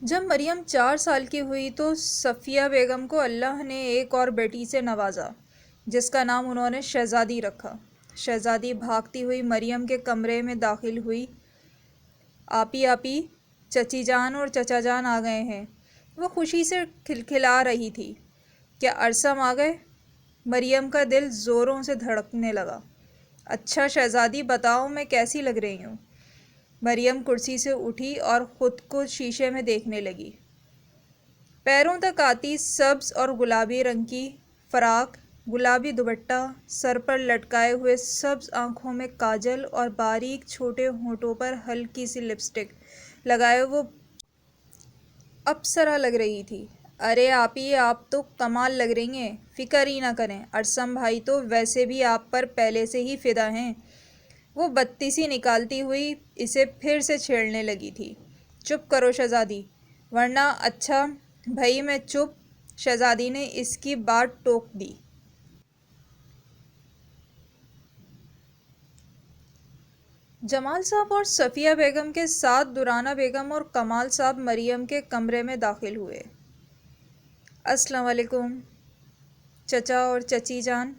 جب مریم 4 سال کی ہوئی تو صفیہ بیگم کو اللہ نے ایک اور بیٹی سے نوازا، جس کا نام انہوں نے شہزادی رکھا۔ شہزادی بھاگتی ہوئی مریم کے کمرے میں داخل ہوئی۔ آپی آپی، چچی جان اور چچا جان آ گئے ہیں۔ وہ خوشی سے کھلکھلا رہی تھی۔ کیا ارسم آ گئے؟ مریم کا دل زوروں سے دھڑکنے لگا۔ اچھا شہزادی، بتاؤ میں کیسی لگ رہی ہوں؟ مریم کرسی سے اٹھی اور خود کو شیشے میں دیکھنے لگی۔ پیروں تک آتی سبز اور گلابی رنگ کی فراق، گلابی دوپٹہ، سر پر لٹکائے ہوئے سبز آنکھوں میں کاجل اور باریک چھوٹے ہونٹوں پر ہلکی سی لپسٹک لگائے وہ اپسرا لگ رہی تھی۔ ارے آپی، آپ تو کمال لگ رہی ہیں، فکر ہی نہ کریں، ارسم بھائی تو ویسے بھی آپ پر پہلے سے ہی فدا ہیں۔ وہ بتیسی نکالتی ہوئی اسے پھر سے چھیڑنے لگی تھی۔ چپ کرو شہزادی، ورنہ اچھا بھئی میں چپ۔ شہزادی نے اس کی بات ٹوک دی۔ جمال صاحب اور صفیہ بیگم کے ساتھ دورانہ بیگم اور کمال صاحب مریم کے کمرے میں داخل ہوئے۔ السلام علیکم چچا اور چچی جان۔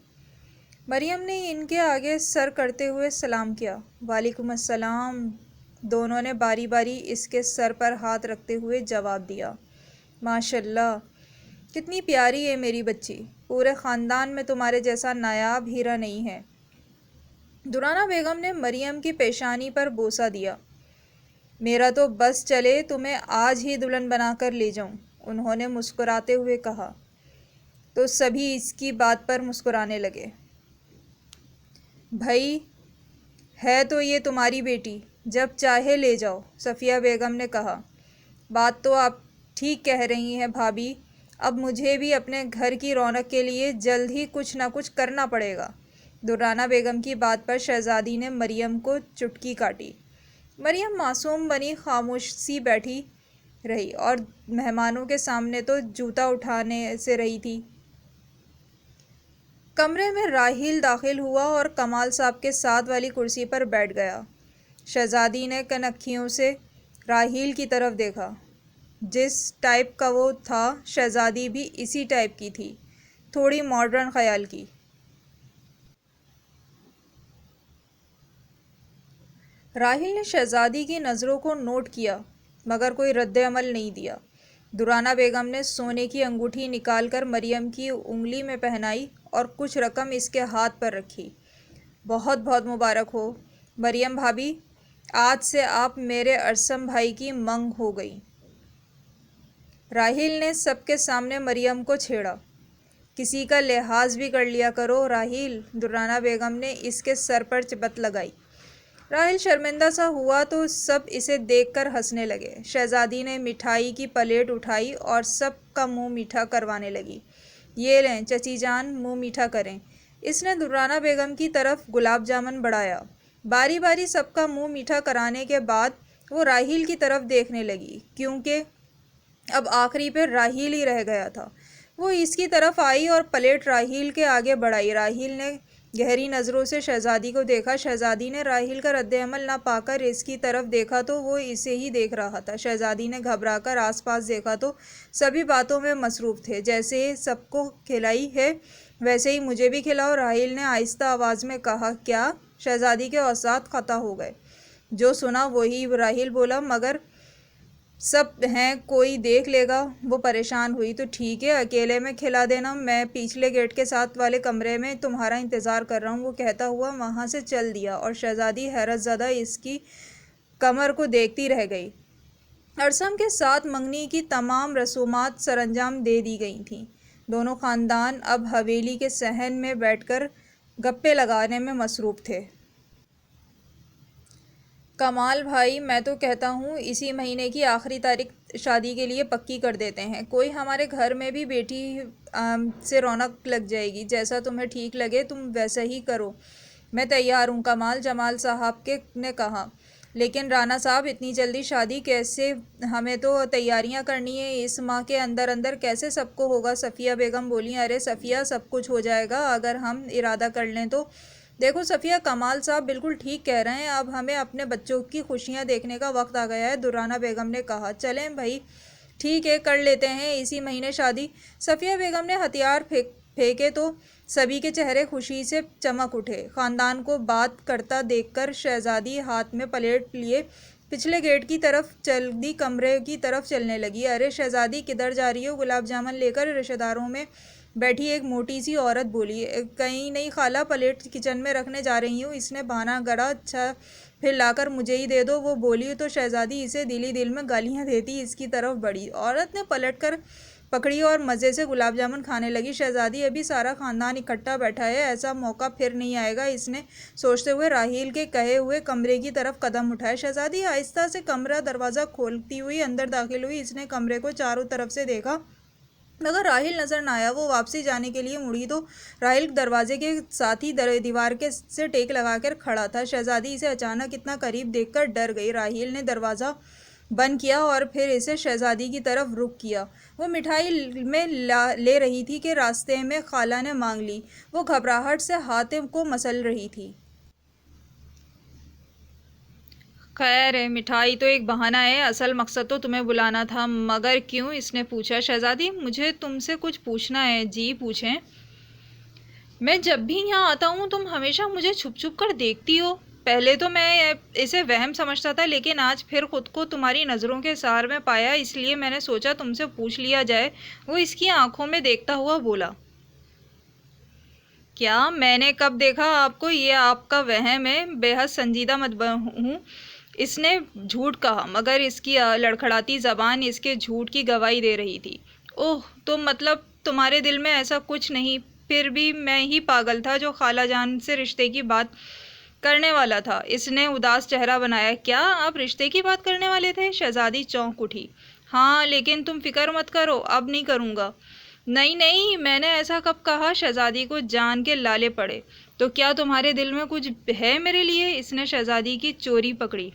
مریم نے ان کے آگے سر کرتے ہوئے سلام کیا۔ وعلیکم السلام، دونوں نے باری باری اس کے سر پر ہاتھ رکھتے ہوئے جواب دیا۔ ماشاءاللہ، کتنی پیاری ہے میری بچی، پورے خاندان میں تمہارے جیسا نایاب ہیرا نہیں ہے۔ دورانہ بیگم نے مریم کی پیشانی پر بوسہ دیا۔ میرا تو بس چلے تمہیں آج ہی دلہن بنا کر لے جاؤں، انہوں نے مسکراتے ہوئے کہا۔ تو سبھی اس کی بات پر مسکرانے لگے۔ بھائی، ہے تو یہ تمہاری بیٹی، جب چاہے لے جاؤ، صفیہ بیگم نے کہا۔ بات تو آپ ٹھیک کہہ رہی ہیں بھابھی، اب مجھے بھی اپنے گھر کی رونق کے لیے جلد ہی کچھ نہ کچھ کرنا پڑے گا۔ دورانہ بیگم کی بات پر شہزادی نے مریم کو چٹکی کاٹی۔ مریم معصوم بنی خاموش سی بیٹھی رہی اور مہمانوں کے سامنے تو جوتا اٹھانے سے رہی تھی۔ کمرے میں راحیل داخل ہوا اور کمال صاحب کے ساتھ والی کرسی پر بیٹھ گیا۔ شہزادی نے کنکھیوں سے راحیل کی طرف دیکھا۔ جس ٹائپ کا وہ تھا، شہزادی بھی اسی ٹائپ کی تھی، تھوڑی ماڈرن خیال کی۔ راحیل نے شہزادی کی نظروں کو نوٹ کیا مگر کوئی رد عمل نہیں دیا۔ دورانہ بیگم نے سونے کی انگوٹھی نکال کر مریم کی انگلی میں پہنائی اور کچھ رقم اس کے ہاتھ پر رکھی۔ بہت بہت مبارک ہو مریم بھابھی، آج سے آپ میرے ارسم بھائی کی منگ ہو گئی۔ راحیل نے سب کے سامنے مریم کو چھیڑا۔ کسی کا لحاظ بھی کر لیا کرو راحیل، دورانہ بیگم نے اس کے سر پر چپت لگائی۔ راحیل شرمندہ سا ہوا تو سب اسے دیکھ کر ہنسنے لگے۔ شہزادی نے مٹھائی کی پلیٹ اٹھائی اور سب کا منہ میٹھا کروانے لگی۔ یہ لیں چچی جان، منہ میٹھا کریں۔ اس نے دورانہ بیگم کی طرف گلاب جامن بڑھایا۔ باری باری سب کا منہ میٹھا کرانے کے بعد وہ راحیل کی طرف دیکھنے لگی، کیونکہ اب آخری پہ راحیل ہی رہ گیا تھا۔ وہ اس کی طرف آئی اور پلیٹ راحیل کے آگے بڑھائی۔ راحیل نے گہری نظروں سے شہزادی کو دیکھا۔ شہزادی نے راحیل کا رد عمل نہ پا کر اس کی طرف دیکھا تو وہ اسے ہی دیکھ رہا تھا۔ شہزادی نے گھبرا کر آس پاس دیکھا تو سبھی باتوں میں مصروف تھے۔ جیسے سب کو کھلائی ہے ویسے ہی مجھے بھی کھلاؤ، راحیل نے آہستہ آواز میں کہا۔ کیا؟ شہزادی کے اوساط خطا ہو گئے۔ جو سنا وہی راحیل بولا، مگر سب ہیں، کوئی دیکھ لے گا۔ وہ پریشان ہوئی۔ تو ٹھیک ہے، اکیلے میں کھلا دینا، میں پچھلے گیٹ کے ساتھ والے کمرے میں تمہارا انتظار کر رہا ہوں، وہ کہتا ہوا وہاں سے چل دیا اور شہزادی حیرت زدہ اس کی کمر کو دیکھتی رہ گئی۔ ارسم کے ساتھ منگنی کی تمام رسومات سر انجام دے دی گئی تھیں۔ دونوں خاندان اب حویلی کے صحن میں بیٹھ کر گپیں لگانے میں مصروف تھے۔ کمال بھائی، میں تو کہتا ہوں اسی مہینے کی آخری تاریخ شادی کے لیے پکی کر دیتے ہیں۔ کوئی ہمارے گھر میں بھی بیٹی سے رونق لگ جائے گی۔ جیسا تمہیں ٹھیک لگے تم ویسا ہی کرو، میں تیار ہوں، کمال جمال صاحب نے کہا۔ لیکن رانا صاحب، اتنی جلدی شادی کیسے؟ ہمیں تو تیاریاں کرنی ہیں، اس ماہ کے اندر اندر کیسے سب کو ہوگا؟ صفیہ بیگم بولیں۔ ارے صفیہ، سب کچھ ہو جائے گا اگر ہم ارادہ کر لیں تو۔ دیکھو صفیہ، کمال صاحب بالکل ٹھیک کہہ رہے ہیں، اب ہمیں اپنے بچوں کی خوشیاں دیکھنے کا وقت آ گیا ہے، دورانہ بیگم نے کہا۔ چلیں بھائی، ٹھیک ہے، کر لیتے ہیں اسی مہینے شادی۔ صفیہ بیگم نے ہتھیار پھینکے تو سبھی کے چہرے خوشی سے چمک اٹھے۔ خاندان کو بات کرتا دیکھ کر شہزادی ہاتھ میں پلیٹ لیے پچھلے گیٹ کی طرف جلدی کمرے کی طرف چلنے لگی۔ ارے شہزادی، کدھر جا رہی ہو؟ گلاب جامن لے کر رشتہ داروں میں بیٹھی ایک موٹی سی عورت بولی۔ کہیں نہیں خالہ، پلیٹ کچن میں رکھنے جا رہی ہوں۔ اس نے بہانہ گڑھا، اچھا پھر لا کر مجھے ہی دے دو، وہ بولی تو شہزادی اسے دل ہی دل میں گالیاں دیتی اس کی طرف بڑھی۔ عورت نے پلٹ کر پکڑی اور مزے سے گلاب جامن کھانے لگی۔ شہزادی، ابھی سارا خاندان اکٹھا بیٹھا ہے، ایسا موقع پھر نہیں آئے گا، اس نے سوچتے ہوئے راحیل کے کہے ہوئے کمرے کی طرف قدم اٹھائے۔ شہزادی آہستہ سے کمرہ دروازہ کھولتی ہوئی اندر داخل ہوئی۔ اس نے کمرے کو چاروں طرف سے دیکھا مگر راحیل نظر نہ آیا۔ وہ واپسی جانے کے لیے مڑی تو راحیل دروازے کے ساتھ ہی دیوار سے ٹیک لگا کر کھڑا تھا۔ شہزادی اسے اچانک اتنا قریب دیکھ کر ڈر گئی۔ راحیل نے دروازہ بند کیا اور پھر اسے شہزادی کی طرف رخ کیا۔ وہ مٹھائی میں لے رہی تھی کہ راستے میں خالہ نے مانگ لی۔ وہ گھبراہٹ سے ہاتھ کو مسل رہی تھی۔ خیر ہے، مٹھائی تو ایک بہانہ ہے، اصل مقصد تو تمہیں بلانا تھا۔ مگر کیوں؟ اس نے پوچھا۔ شہزادی، مجھے تم سے کچھ پوچھنا ہے۔ جی پوچھیں۔ میں جب بھی یہاں آتا ہوں تم ہمیشہ مجھے چھپ چھپ کر دیکھتی ہو۔ پہلے تو میں اسے وہم سمجھتا تھا، لیکن آج پھر خود کو تمہاری نظروں کے سار میں پایا، اس لیے میں نے سوچا تم سے پوچھ لیا جائے۔ وہ اس کی آنکھوں میں دیکھتا ہوا بولا۔ کیا میں نے کب دیکھا آپ کو؟ یہ آپ کا وہم ہے، بے حد سنجیدہ مت ہوں۔ اس نے جھوٹ کہا مگر اس کی لڑکھڑاتی زبان اس کے جھوٹ کی گواہی دے رہی تھی۔ اوہ، تو مطلب تمہارے دل میں ایسا کچھ نہیں؟ پھر بھی میں ہی پاگل تھا جو خالہ جان سے رشتے کی بات کرنے والا تھا۔ اس نے اداس چہرہ بنایا۔ کیا آپ رشتے کی بات کرنے والے تھے؟ شہزادی چونک اٹھی۔ ہاں، لیکن تم فکر مت کرو، اب نہیں کروں گا۔ نہیں نہیں، میں نے ایسا کب کہا؟ شہزادی کو جان کے لالے پڑے۔ تو کیا تمہارے دل میں کچھ ہے میرے لیے؟ اس نے شہزادی کی چوری پکڑی۔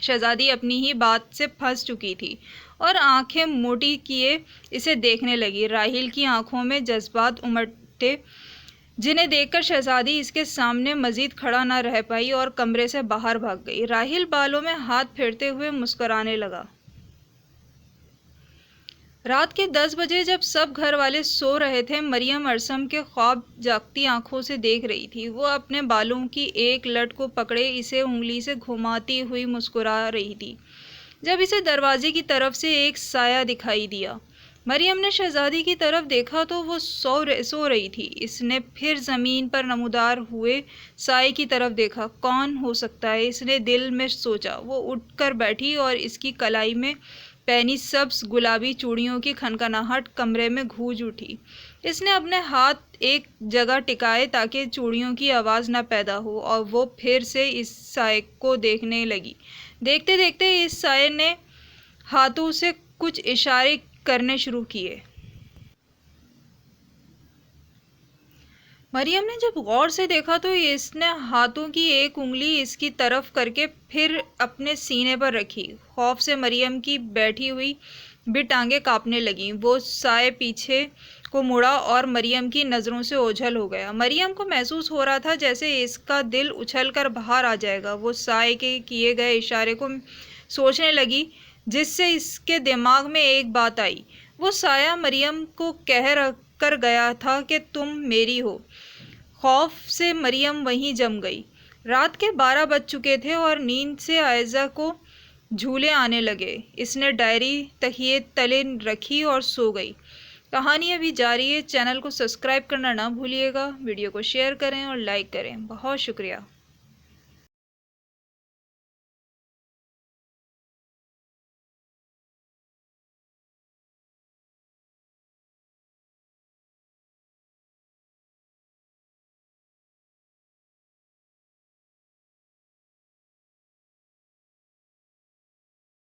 شہزادی اپنی ہی بات سے پھنس چکی تھی اور آنکھیں موٹی کیے اسے دیکھنے لگی۔ راحیل کی آنکھوں میں جذبات امٹے جنہیں دیکھ کر شہزادی اس کے سامنے مزید کھڑا نہ رہ پائی اور کمرے سے باہر بھاگ گئی۔ راحیل بالوں میں ہاتھ پھیرتے ہوئے مسکرانے لگا۔ رات کے 10 بجے جب سب گھر والے سو رہے تھے، مریم ارسم کے خواب جاگتی آنکھوں سے دیکھ رہی تھی۔ وہ اپنے بالوں کی ایک لٹ کو پکڑے اسے انگلی سے گھماتی ہوئی مسکرا رہی تھی جب اسے دروازے کی طرف سے ایک سایہ دکھائی دیا۔ مریم نے شہزادی کی طرف دیکھا تو وہ سو رہی تھی۔ اس نے پھر زمین پر نمودار ہوئے سائے کی طرف دیکھا۔ کون ہو سکتا ہے؟ اس نے دل میں سوچا۔ وہ اٹھ کر بیٹھی اور اس کی کلائی میں پہنی سبز گلابی چوڑیوں کی کھنکھناہٹ کمرے میں گونج اٹھی۔ اس نے اپنے ہاتھ ایک جگہ ٹکائے تاکہ چوڑیوں کی آواز نہ پیدا ہو اور وہ پھر سے اس سائے کو دیکھنے لگی۔ دیکھتے دیکھتے اس سائے نے ہاتھوں سے کچھ اشارے کرنے شروع کیے۔ مریم نے جب غور سے دیکھا تو اس نے ہاتھوں کی ایک انگلی اس کی طرف کر کے پھر اپنے سینے پر رکھی۔ خوف سے مریم کی بیٹھی ہوئی بھی ٹانگیں کانپنے لگیں۔ وہ سائے پیچھے کو مڑا اور مریم کی نظروں سے اوجھل ہو گیا۔ مریم کو محسوس ہو رہا تھا جیسے اس کا دل اچھل کر باہر آ جائے گا۔ وہ سائے کے کیے گئے اشارے کو سوچنے لگی جس سے اس کے دماغ میں ایک بات آئی۔ وہ سایہ مریم کو کہہ کر گیا تھا کہ تم میری ہو۔ خوف سے مریم وہیں جم گئی۔ رات کے 12 بج چکے تھے اور نیند سے عائزہ کو جھولے آنے لگے۔ اس نے ڈائری تکیے تلے رکھی اور سو گئی۔ کہانی ابھی جاری ہے۔ چینل کو سبسکرائب کرنا نہ بھولیے گا۔ ویڈیو کو شیئر کریں اور لائک کریں۔ بہت شکریہ۔